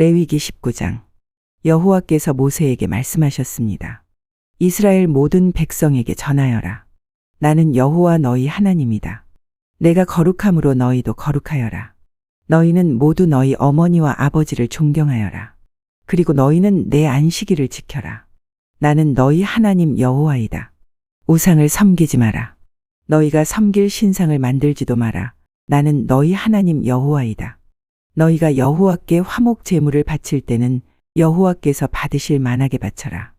레위기 19장. 여호와께서 모세에게 말씀하셨습니다. 이스라엘 모든 백성에게 전하여라. 나는 여호와 너희 하나님이다. 내가 거룩함으로 너희도 거룩하여라. 너희는 모두 너희 어머니와 아버지를 존경하여라. 그리고 너희는 내 안식일을 지켜라. 나는 너희 하나님 여호와이다. 우상을 섬기지 마라. 너희가 섬길 신상을 만들지도 마라. 나는 너희 하나님 여호와이다. 너희가 여호와께 화목 제물을 바칠 때는 여호와께서 받으실 만하게 바쳐라.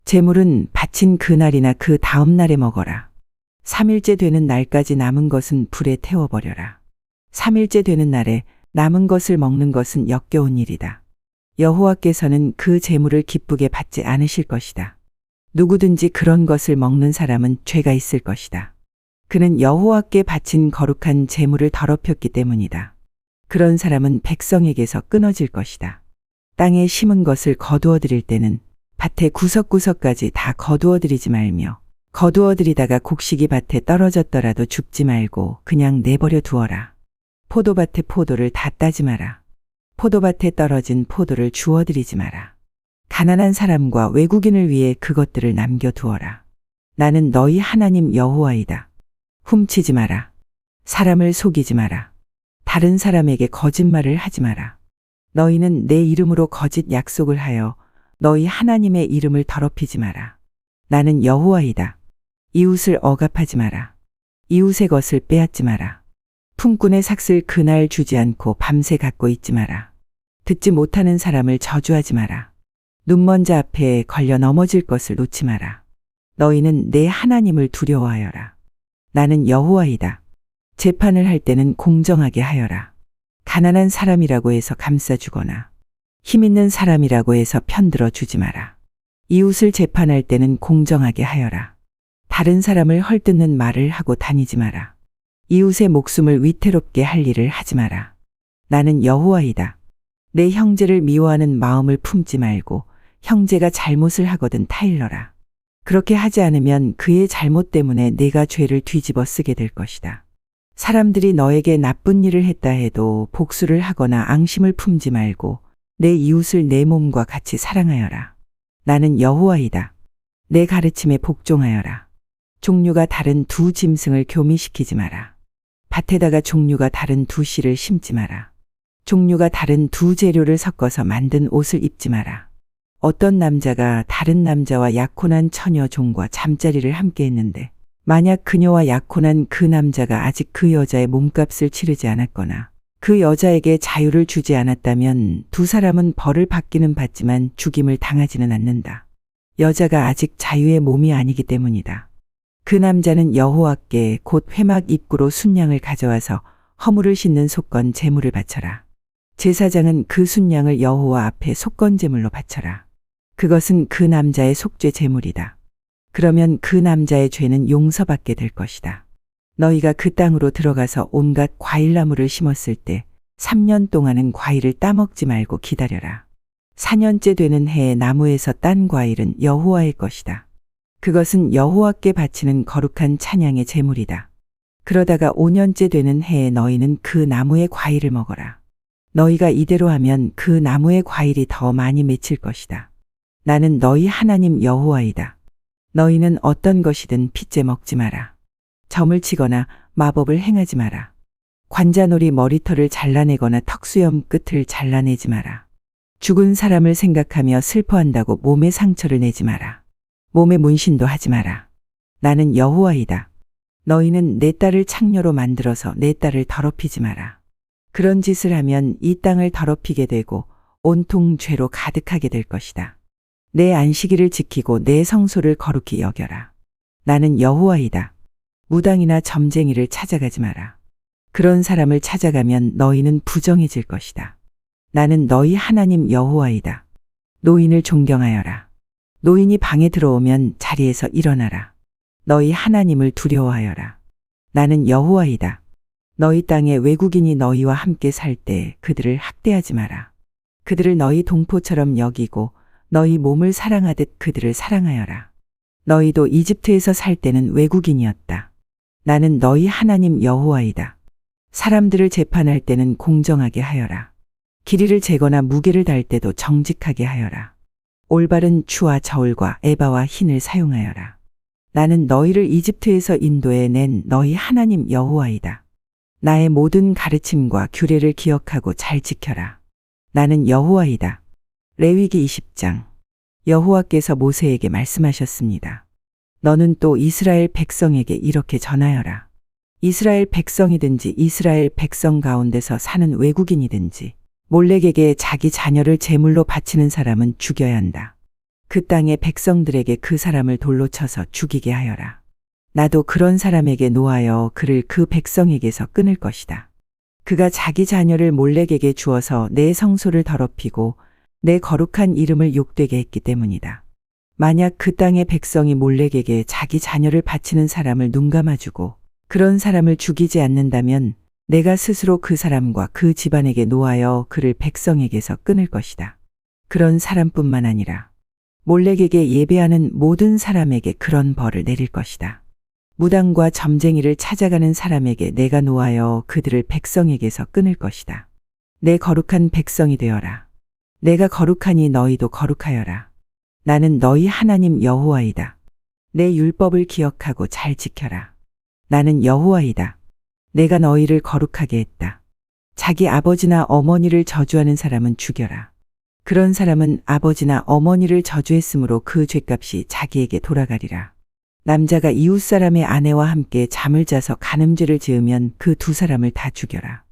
제물은 바친 그날이나 그 다음 날에 먹어라. 3일째 되는 날까지 남은 것은 불에 태워버려라. 3일째 되는 날에 남은 것을 먹는 것은 역겨운 일이다. 여호와께서는 그 제물을 기쁘게 받지 않으실 것이다. 누구든지 그런 것을 먹는 사람은 죄가 있을 것이다. 그는 여호와께 바친 거룩한 제물을 더럽혔기 때문이다. 그런 사람은 백성에게서 끊어질 것이다. 땅에 심은 것을 거두어 드릴 때는 밭의 구석구석까지 다 거두어 드리지 말며, 거두어 드리다가 곡식이 밭에 떨어졌더라도 줍지 말고 그냥 내버려 두어라. 포도밭의 포도를 다 따지 마라. 포도밭에 떨어진 포도를 주워 드리지 마라. 가난한 사람과 외국인을 위해 그것들을 남겨 두어라. 나는 너희 하나님 여호와이다. 훔치지 마라. 사람을 속이지 마라. 다른 사람에게 거짓말을 하지 마라. 너희는 내 이름으로 거짓 약속을 하여 너희 하나님의 이름을 더럽히지 마라. 나는 여호와이다. 이웃을 억압하지 마라. 이웃의 것을 빼앗지 마라. 품꾼의 삭슬 그날 주지 않고 밤새 갖고 있지 마라. 듣지 못하는 사람을 저주하지 마라. 눈먼 자 앞에 걸려 넘어질 것을 놓지 마라. 너희는 내 하나님을 두려워하여라. 나는 여호와이다. 재판을 할 때는 공정하게 하여라. 가난한 사람이라고 해서 감싸주거나 힘 있는 사람이라고 해서 편들어 주지 마라. 이웃을 재판할 때는 공정하게 하여라. 다른 사람을 헐뜯는 말을 하고 다니지 마라. 이웃의 목숨을 위태롭게 할 일을 하지 마라. 나는 여호와이다. 내 형제를 미워하는 마음을 품지 말고 형제가 잘못을 하거든 타일러라. 그렇게 하지 않으면 그의 잘못 때문에 내가 죄를 뒤집어 쓰게 될 것이다. 사람들이 너에게 나쁜 일을 했다 해도 복수를 하거나 앙심을 품지 말고 내 이웃을 내 몸과 같이 사랑하여라. 나는 여호와이다. 내 가르침에 복종하여라. 종류가 다른 두 짐승을 교미시키지 마라. 밭에다가 종류가 다른 두 씨를 심지 마라. 종류가 다른 두 재료를 섞어서 만든 옷을 입지 마라. 어떤 남자가 다른 남자와 약혼한 처녀 종과 잠자리를 함께 했는데 만약 그녀와 약혼한 그 남자가 아직 그 여자의 몸값을 치르지 않았거나 그 여자에게 자유를 주지 않았다면 두 사람은 벌을 받기는 받지만 죽임을 당하지는 않는다. 여자가 아직 자유의 몸이 아니기 때문이다. 그 남자는 여호와께 곧 회막 입구로 순양을 가져와서 허물을 씻는 속건 제물을 바쳐라. 제사장은 그 순양을 여호와 앞에 속건 제물로 바쳐라. 그것은 그 남자의 속죄 제물이다. 그러면 그 남자의 죄는 용서받게 될 것이다. 너희가 그 땅으로 들어가서 온갖 과일나무를 심었을 때 3년 동안은 과일을 따먹지 말고 기다려라. 4년째 되는 해에 나무에서 딴 과일은 여호와의 것이다. 그것은 여호와께 바치는 거룩한 찬양의 제물이다. 그러다가 5년째 되는 해에 너희는 그 나무의 과일을 먹어라. 너희가 이대로 하면 그 나무의 과일이 더 많이 맺힐 것이다. 나는 너희 하나님 여호와이다. 너희는 어떤 것이든 핏째 먹지 마라. 점을 치거나 마법을 행하지 마라. 관자놀이 머리털을 잘라내거나 턱수염 끝을 잘라내지 마라. 죽은 사람을 생각하며 슬퍼한다고 몸에 상처를 내지 마라. 몸에 문신도 하지 마라. 나는 여호와이다. 너희는 내 딸을 창녀로 만들어서 내 딸을 더럽히지 마라. 그런 짓을 하면 이 땅을 더럽히게 되고 온통 죄로 가득하게 될 것이다. 내 안식일을 지키고 내 성소를 거룩히 여겨라. 나는 여호와이다. 무당이나 점쟁이를 찾아가지 마라. 그런 사람을 찾아가면 너희는 부정해질 것이다. 나는 너희 하나님 여호와이다. 노인을 존경하여라. 노인이 방에 들어오면 자리에서 일어나라. 너희 하나님을 두려워하여라. 나는 여호와이다. 너희 땅에 외국인이 너희와 함께 살 때 그들을 학대하지 마라. 그들을 너희 동포처럼 여기고 너희 몸을 사랑하듯 그들을 사랑하여라. 너희도 이집트에서 살 때는 외국인이었다. 나는 너희 하나님 여호와이다. 사람들을 재판할 때는 공정하게 하여라. 길이를 재거나 무게를 달 때도 정직하게 하여라. 올바른 추와 저울과 에바와 흰을 사용하여라. 나는 너희를 이집트에서 인도해 낸 너희 하나님 여호와이다. 나의 모든 가르침과 규례를 기억하고 잘 지켜라. 나는 여호와이다. 레위기 20장. 여호와께서 모세에게 말씀하셨습니다. 너는 또 이스라엘 백성에게 이렇게 전하여라. 이스라엘 백성이든지 이스라엘 백성 가운데서 사는 외국인이든지 몰렉에게 자기 자녀를 제물로 바치는 사람은 죽여야 한다. 그 땅의 백성들에게 그 사람을 돌로 쳐서 죽이게 하여라. 나도 그런 사람에게 노하여 그를 그 백성에게서 끊을 것이다. 그가 자기 자녀를 몰렉에게 주어서 내 성소를 더럽히고 내 거룩한 이름을 욕되게 했기 때문이다. 만약 그 땅의 백성이 몰렉에게 자기 자녀를 바치는 사람을 눈감아주고 그런 사람을 죽이지 않는다면 내가 스스로 그 사람과 그 집안에게 노하여 그를 백성에게서 끊을 것이다. 그런 사람뿐만 아니라 몰렉에게 예배하는 모든 사람에게 그런 벌을 내릴 것이다. 무당과 점쟁이를 찾아가는 사람에게 내가 노하여 그들을 백성에게서 끊을 것이다. 내 거룩한 백성이 되어라. 내가 거룩하니 너희도 거룩하여라. 나는 너희 하나님 여호와이다. 내 율법을 기억하고 잘 지켜라. 나는 여호와이다. 내가 너희를 거룩하게 했다. 자기 아버지나 어머니를 저주하는 사람은 죽여라. 그런 사람은 아버지나 어머니를 저주했으므로 그 죗값이 자기에게 돌아가리라. 남자가 이웃 사람의 아내와 함께 잠을 자서 간음죄를 지으면 그 두 사람을 다 죽여라.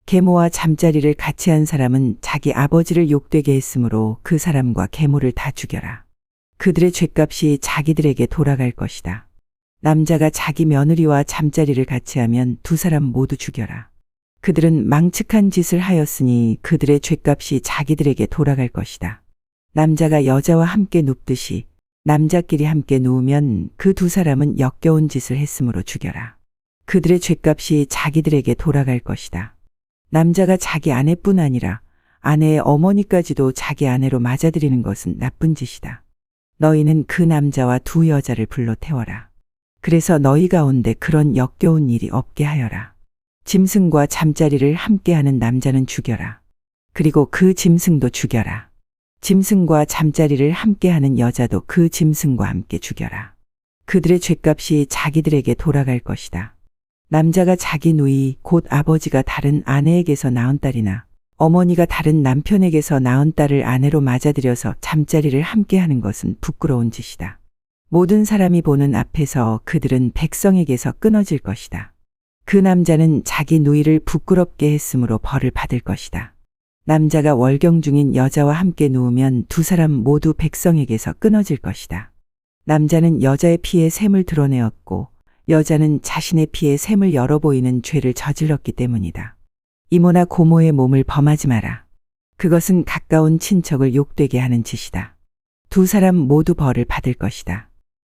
계모와 잠자리를 같이 한 사람은 자기 아버지를 욕되게 했으므로 그 사람과 계모를 다 죽여라. 그들의 죗값이 자기들에게 돌아갈 것이다. 남자가 자기 며느리와 잠자리를 같이 하면 두 사람 모두 죽여라. 그들은 망측한 짓을 하였으니 그들의 죗값이 자기들에게 돌아갈 것이다. 남자가 여자와 함께 눕듯이 남자끼리 함께 누우면 그 두 사람은 역겨운 짓을 했으므로 죽여라. 그들의 죗값이 자기들에게 돌아갈 것이다. 남자가 자기 아내뿐 아니라 아내의 어머니까지도 자기 아내로 맞아들이는 것은 나쁜 짓이다. 너희는 그 남자와 두 여자를 불러 태워라. 그래서 너희 가운데 그런 역겨운 일이 없게 하여라. 짐승과 잠자리를 함께하는 남자는 죽여라. 그리고 그 짐승도 죽여라. 짐승과 잠자리를 함께하는 여자도 그 짐승과 함께 죽여라. 그들의 죗값이 자기들에게 돌아갈 것이다. 남자가 자기 누이 곧 아버지가 다른 아내에게서 낳은 딸이나 어머니가 다른 남편에게서 낳은 딸을 아내로 맞아들여서 잠자리를 함께하는 것은 부끄러운 짓이다. 모든 사람이 보는 앞에서 그들은 백성에게서 끊어질 것이다. 그 남자는 자기 누이를 부끄럽게 했으므로 벌을 받을 것이다. 남자가 월경 중인 여자와 함께 누우면 두 사람 모두 백성에게서 끊어질 것이다. 남자는 여자의 피에 샘을 드러내었고 여자는 자신의 피에 샘을 열어 보이는 죄를 저질렀기 때문이다. 이모나 고모의 몸을 범하지 마라. 그것은 가까운 친척을 욕되게 하는 짓이다. 두 사람 모두 벌을 받을 것이다.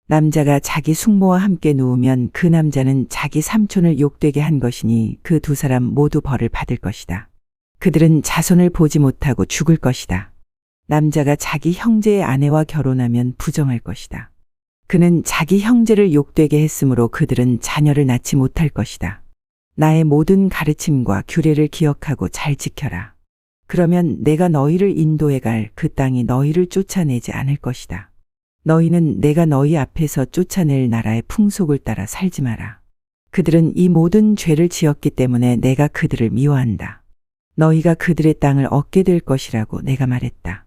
남자가 자기 숙모와 함께 누우면 그 남자는 자기 삼촌을 욕되게 한 것이니 그 두 사람 모두 벌을 받을 것이다. 그들은 자손을 보지 못하고 죽을 것이다. 남자가 자기 형제의 아내와 결혼하면 부정할 것이다. 그는 자기 형제를 욕되게 했으므로 그들은 자녀를 낳지 못할 것이다. 나의 모든 가르침과 규례를 기억하고 잘 지켜라. 그러면 내가 너희를 인도해 갈 그 땅이 너희를 쫓아내지 않을 것이다. 너희는 내가 너희 앞에서 쫓아낼 나라의 풍속을 따라 살지 마라. 그들은 이 모든 죄를 지었기 때문에 내가 그들을 미워한다. 너희가 그들의 땅을 얻게 될 것이라고 내가 말했다.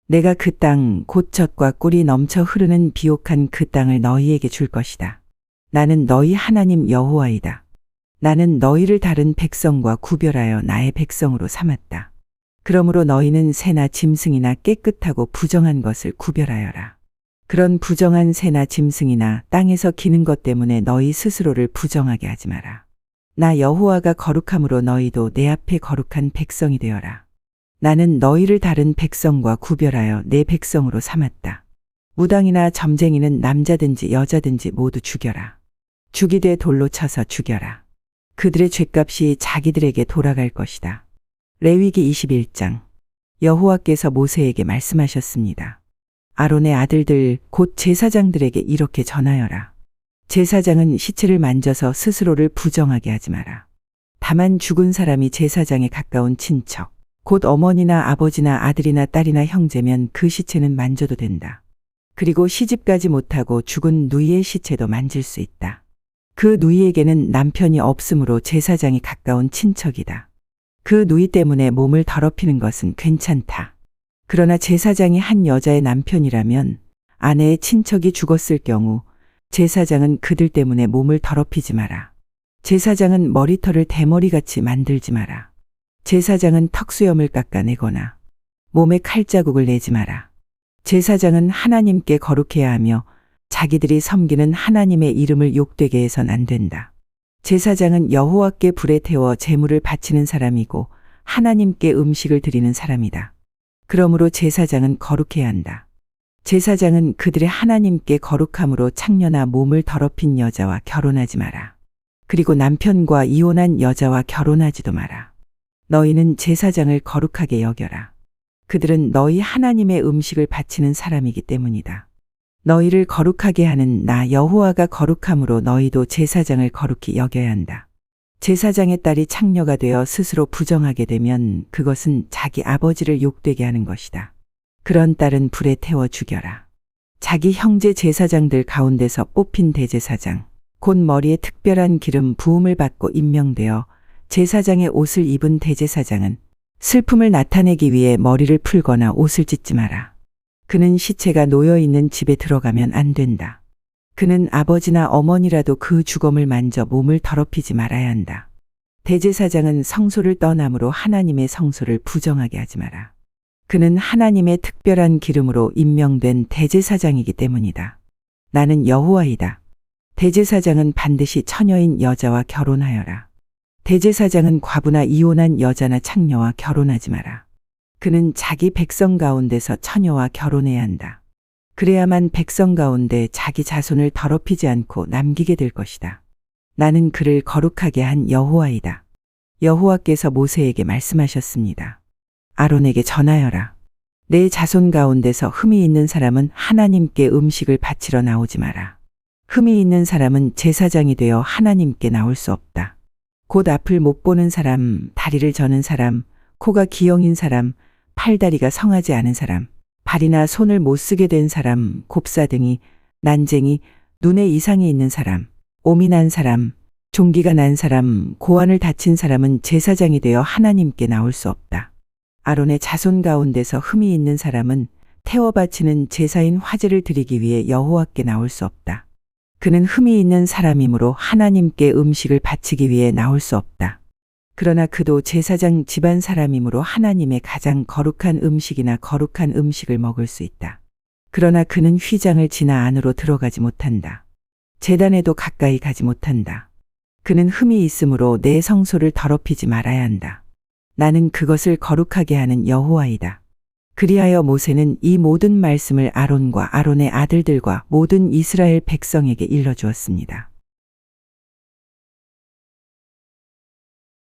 내가 그 땅 곧 젖과 꿀이 넘쳐 흐르는 비옥한 그 땅을 너희에게 줄 것이다. 나는 너희 하나님 여호와이다. 나는 너희를 다른 백성과 구별하여 나의 백성으로 삼았다. 그러므로 너희는 새나 짐승이나 깨끗하고 부정한 것을 구별하여라. 그런 부정한 새나 짐승이나 땅에서 기는 것 때문에 너희 스스로를 부정하게 하지 마라. 나 여호와가 거룩함으로 너희도 내 앞에 거룩한 백성이 되어라. 나는 너희를 다른 백성과 구별하여 내 백성으로 삼았다. 무당이나 점쟁이는 남자든지 여자든지 모두 죽여라. 죽이되 돌로 쳐서 죽여라. 그들의 죗값이 자기들에게 돌아갈 것이다. 레위기 21장. 여호와께서 모세에게 말씀하셨습니다. 아론의 아들들 곧 제사장들에게 이렇게 전하여라. 제사장은 시체를 만져서 스스로를 부정하게 하지 마라. 다만 죽은 사람이 제사장에 가까운 친척 곧 어머니나 아버지나 아들이나 딸이나 형제면 그 시체는 만져도 된다. 그리고 시집가지 못하고 죽은 누이의 시체도 만질 수 있다. 그 누이에게는 남편이 없으므로 제사장이 가까운 친척이다. 그 누이 때문에 몸을 더럽히는 것은 괜찮다. 그러나 제사장이 한 여자의 남편이라면 아내의 친척이 죽었을 경우 제사장은 그들 때문에 몸을 더럽히지 마라. 제사장은 머리털을 대머리같이 만들지 마라. 제사장은 턱수염을 깎아내거나 몸에 칼자국을 내지 마라. 제사장은 하나님께 거룩해야 하며 자기들이 섬기는 하나님의 이름을 욕되게 해선 안 된다. 제사장은 여호와께 불에 태워 제물을 바치는 사람이고 하나님께 음식을 드리는 사람이다. 그러므로 제사장은 거룩해야 한다. 제사장은 그들의 하나님께 거룩함으로 창녀나 몸을 더럽힌 여자와 결혼하지 마라. 그리고 남편과 이혼한 여자와 결혼하지도 마라. 너희는 제사장을 거룩하게 여겨라. 그들은 너희 하나님의 음식을 바치는 사람이기 때문이다. 너희를 거룩하게 하는 나 여호와가 거룩함으로 너희도 제사장을 거룩히 여겨야 한다. 제사장의 딸이 창녀가 되어 스스로 부정하게 되면 그것은 자기 아버지를 욕되게 하는 것이다. 그런 딸은 불에 태워 죽여라. 자기 형제 제사장들 가운데서 뽑힌 대제사장, 곧 머리에 특별한 기름 부음을 받고 임명되어 제사장의 옷을 입은 대제사장은 슬픔을 나타내기 위해 머리를 풀거나 옷을 찢지 마라. 그는 시체가 놓여있는 집에 들어가면 안 된다. 그는 아버지나 어머니라도 그 주검을 만져 몸을 더럽히지 말아야 한다. 대제사장은 성소를 떠남으로 하나님의 성소를 부정하게 하지 마라. 그는 하나님의 특별한 기름으로 임명된 대제사장이기 때문이다. 나는 여호와이다. 대제사장은 반드시 처녀인 여자와 결혼하여라. 대제사장은 과부나 이혼한 여자나 창녀와 결혼하지 마라. 그는 자기 백성 가운데서 처녀와 결혼해야 한다. 그래야만 백성 가운데 자기 자손을 더럽히지 않고 남기게 될 것이다. 나는 그를 거룩하게 한 여호와이다. 여호와께서 모세에게 말씀하셨습니다. 아론에게 전하여라. 내 자손 가운데서 흠이 있는 사람은 하나님께 음식을 바치러 나오지 마라. 흠이 있는 사람은 제사장이 되어 하나님께 나올 수 없다. 곧 앞을 못 보는 사람, 다리를 저는 사람, 코가 기형인 사람, 팔다리가 성하지 않은 사람, 발이나 손을 못 쓰게 된 사람, 곱사등이, 난쟁이, 눈에 이상이 있는 사람, 오미 난 사람, 종기가 난 사람, 고환을 다친 사람은 제사장이 되어 하나님께 나올 수 없다. 아론의 자손 가운데서 흠이 있는 사람은 태워 바치는 제사인 화제를 드리기 위해 여호와께 나올 수 없다. 그는 흠이 있는 사람이므로 하나님께 음식을 바치기 위해 나올 수 없다. 그러나 그도 제사장 집안 사람이므로 하나님의 가장 거룩한 음식이나 거룩한 음식을 먹을 수 있다. 그러나 그는 휘장을 지나 안으로 들어가지 못한다. 제단에도 가까이 가지 못한다. 그는 흠이 있으므로 내 성소를 더럽히지 말아야 한다. 나는 그것을 거룩하게 하는 여호와이다. 그리하여 모세는 이 모든 말씀을 아론과 아론의 아들들과 모든 이스라엘 백성에게 일러주었습니다.